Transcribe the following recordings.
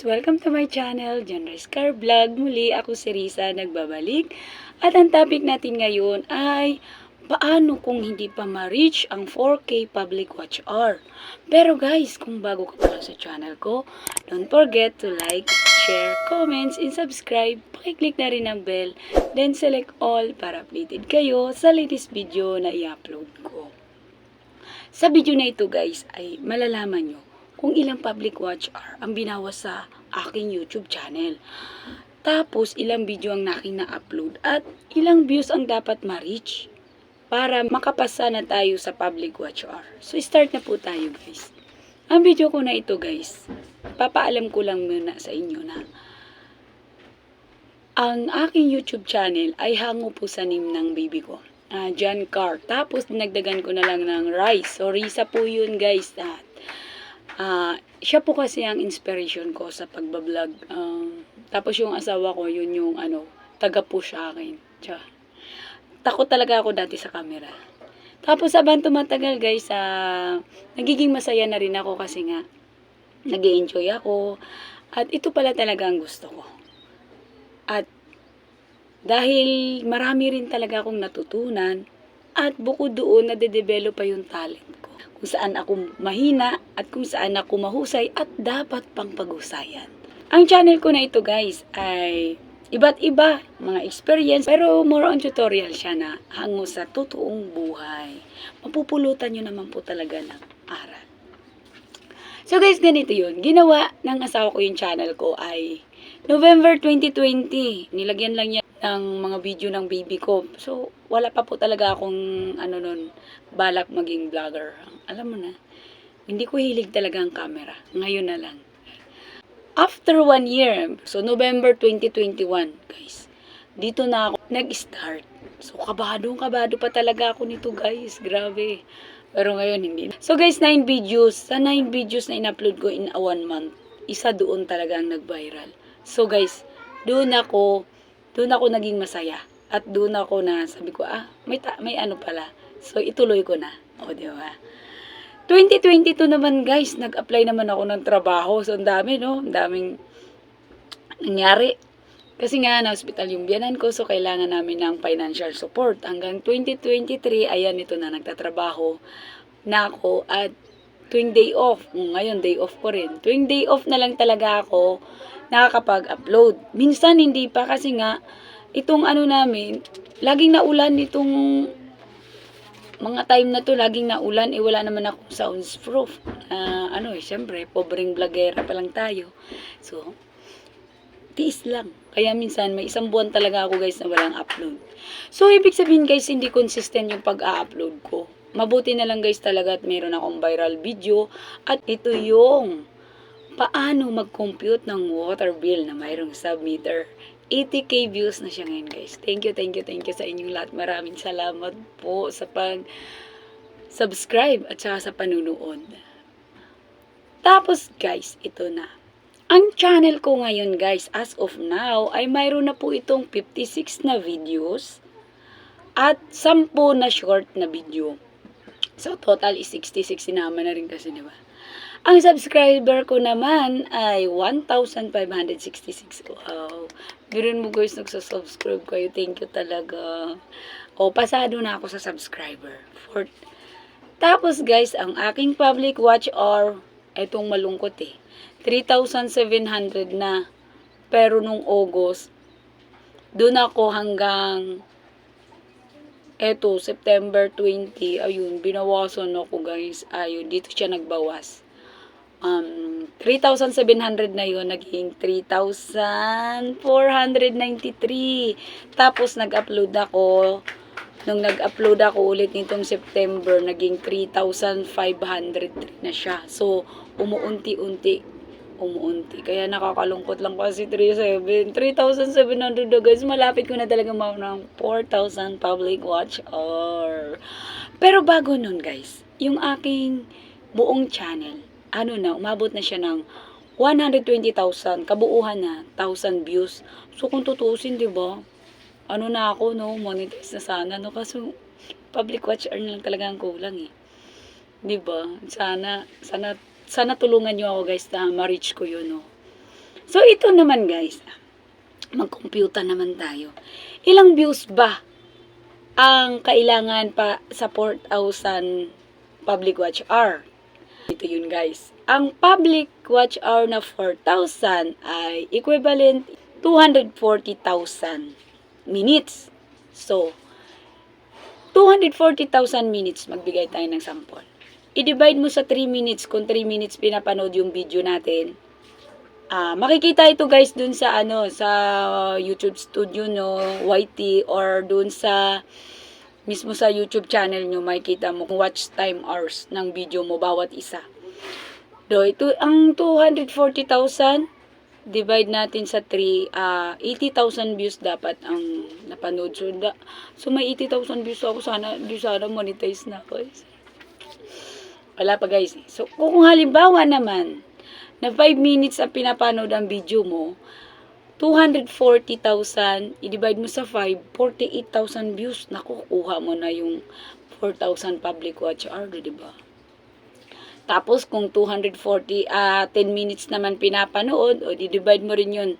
guys! Welcome to my channel, Genre Scar Vlog. Muli ako si Risa nagbabalik. At ang topic natin ngayon ay paano kung hindi pa ma-reach ang 4K public watch hour. Pero guys, kung bago ka pa sa channel ko, don't forget to like, share, comments, and subscribe. Pakiclick na rin ang bell, then select all para updated kayo sa latest video na i-upload ko. Sa video na ito guys ay malalaman nyo kung ilang public watch hour ang binawas sa aking YouTube channel. Tapos, ilang video ang aking na-upload at ilang views ang dapat ma-reach para makapasa na tayo sa public watch hour. So, start na po tayo guys. Ang video ko na ito guys, papaalam ko lang muna sa inyo na ang aking YouTube channel ay hango po sa name ng baby ko. John Carr. Tapos, dinagdagan ko na lang ng Rice. So, Risa po yun guys. Siya po kasi ang inspiration ko sa pagbablog. Tapos yung asawa ko, yun yung taga-push sa akin. Takot talaga ako dati sa camera. Tapos habang tumatagal guys, nagiging masaya na rin ako kasi nga, nag-enjoy ako. At ito pala talaga ang gusto ko. At dahil marami rin talaga akong natutunan, at bukod doon, nade-develop pa yung talent ko. Kung saan ako mahina at kung saan ako mahusay at dapat pang paghusayan. Ang channel ko na ito guys ay iba't iba mga experience pero more on tutorial siya na hango sa totoong buhay. Mapupulutan nyo naman po talaga ng aral. So guys, ganito yun. Ginawa ng asawa ko yung channel ko ay November 2020. Nilagyan lang niya ng mga video ng baby ko. So, wala pa po talaga akong balak maging vlogger. Alam mo na, hindi ko hilig talaga ang camera. Ngayon na lang. After 1 year, so November 2021, guys, dito na ako nag-start. So, kabado pa talaga ako nito, guys. Grabe. Pero ngayon, hindi na. So, guys, 9 videos. Sa 9 videos na in-upload ko in 1 month, isa doon talaga ang nag-viral. So, guys, doon ako naging masaya. At doon ako na sabi ko, may ano pala. So, ituloy ko na. O, di ba? 2022 naman, guys, nag-apply naman ako ng trabaho. So, ang dami, no? Ang daming nangyari. Kasi nga, na-hospital yung biyanan ko. So, kailangan namin ng financial support. Hanggang 2023, ayan, ito na, nagtatrabaho na ako. At tuwing day off, ngayon, day off ko rin. Tuwing day off na lang talaga ako nakakapag-upload. Minsan hindi pa kasi nga itong namin, laging naulan itong mga time na to, laging naulan, wala naman akong soundproof. Syempre, pobreng vlogera pa lang tayo. So, tiis lang. Kaya minsan, may 1 buwan talaga ako guys na walang upload. So, ibig sabihin guys, hindi consistent yung pag-upload ko. Mabuti na lang guys talaga at meron akong viral video. At ito yung paano mag-compute ng water bill na mayroong submeter. 80k views na siya ngayon guys. Thank you sa inyong lahat. Maraming salamat po sa pag-subscribe at saka sa panunood. Tapos guys, ito na. Ang channel ko ngayon guys, as of now, ay mayroon na po itong 56 na videos at 10 na short na video. So total is 66, sinama na rin kasi, di ba? Ang subscriber ko naman ay 1,566. Wow. Ganoon mo guys, nagsasubscribe kayo. Thank you talaga. Pasado na ako sa subscriber. Tapos guys, ang aking public watch hour, etong malungkot 3,700 na. Pero nung August, doon ako hanggang September 20. Ayun, binawasan ako guys. Ayun, dito siya nagbawas. 3,700 na yun, naging 3,493. Tapos, nung nag-upload ako ulit nitong September, naging 3,503 na siya. So, umuunti. Kaya nakakalungkot lang kasi 3,700 na guys. Malapit ko na talaga ng 4,000 public watch hour. Pero bago nun guys, yung aking buong channel, umabot na siya ng 120,000, kabuuhan na, 1,000 views. So, kung tutusin, di ba? Na ako, monetize na sana, Kasi, public watch hour na lang talaga ang kulang, Di ba? Sana tulungan nyo ako, guys, na ma-reach ko yun, So, ito naman guys, mag-computer naman tayo. Ilang views ba ang kailangan pa sa 4,000 public watch hour? Ito yun guys. Ang public watch hour na 4,000 ay equivalent 240,000 minutes. So, 240,000 minutes, magbigay tayo ng sample. I-divide mo sa 3 minutes, kung 3 minutes pinapanood yung video natin. Makikita ito guys dun sa sa YouTube Studio no, YT, or dun sa mismo sa YouTube channel nyo, makikita mo kung watch time hours ng video mo bawat isa. Ito ang 240,000 divide natin sa 3, 80,000 views dapat ang napanood. So may 80,000 views ako, sana monetize na ako. Wala pa guys. So kung halimbawa naman na 5 minutes ang pinapanood ang video mo, 240,000, i-divide mo sa 5, 48,000 views. Naku, kuha mo na yung 4,000 public watch hour, diba? Tapos, kung 240, 10 minutes naman pinapanood, o i-divide mo rin yun,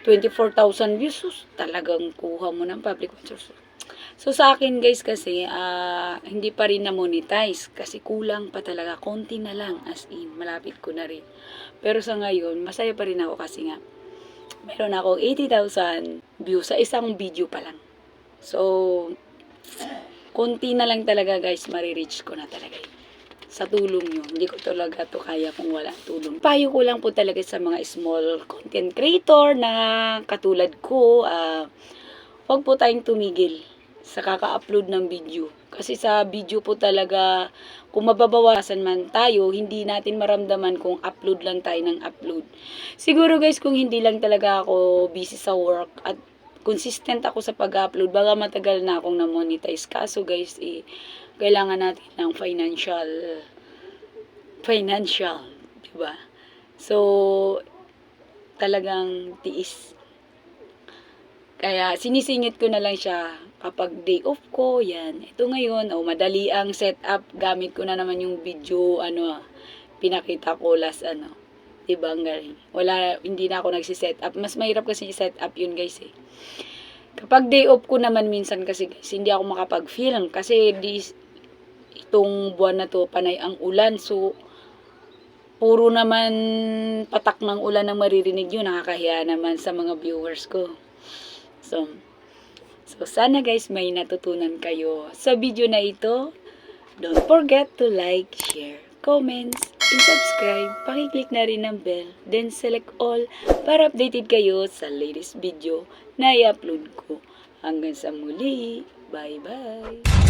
24,000 views, talagang kuha mo ng public watch hour. So, sa akin guys kasi, hindi pa rin na-monetize kasi kulang pa talaga. Konti na lang, as in, malapit ko na rin. Pero sa ngayon, masaya pa rin ako kasi nga, meron akong 80,000 views sa isang video pa lang. So, konti na lang talaga guys, marireach ko na talaga. Sa tulong nyo, hindi ko talaga to kaya kung wala tulong. Payo ko lang po talaga sa mga small content creator na katulad ko, huwag po tayong tumigil sa kaka-upload ng video. Kasi sa video po talaga, kung mababawasan man tayo, hindi natin maramdaman kung upload lang tayo ng upload. Siguro guys, kung hindi lang talaga ako busy sa work at consistent ako sa pag-upload, baka matagal na akong na-monetize. Kaso guys, kailangan natin ng financial, diba? So, talagang tiis. Kaya sinisingit ko na lang siya kapag day off ko, yan. Ito ngayon, madali ang setup. Gamit ko na naman yung video, pinakita ko last, diba, ang galing. Hindi na ako nagsiset-up. Mas mahirap kasi i-set-up yun, guys, eh. Kapag day off ko naman minsan kasi, guys, hindi ako makapag-film. Kasi itong buwan na to, panay ang ulan. So, puro naman patak ng ulan ang maririnig yun. Nakakahiya naman sa mga viewers ko. So, sana guys may natutunan kayo sa video na ito. Don't forget to like, share, comments, and subscribe. Pakiclick na rin ng bell, then select all para updated kayo sa latest video na i-upload ko. Hanggang sa muli. Bye-bye!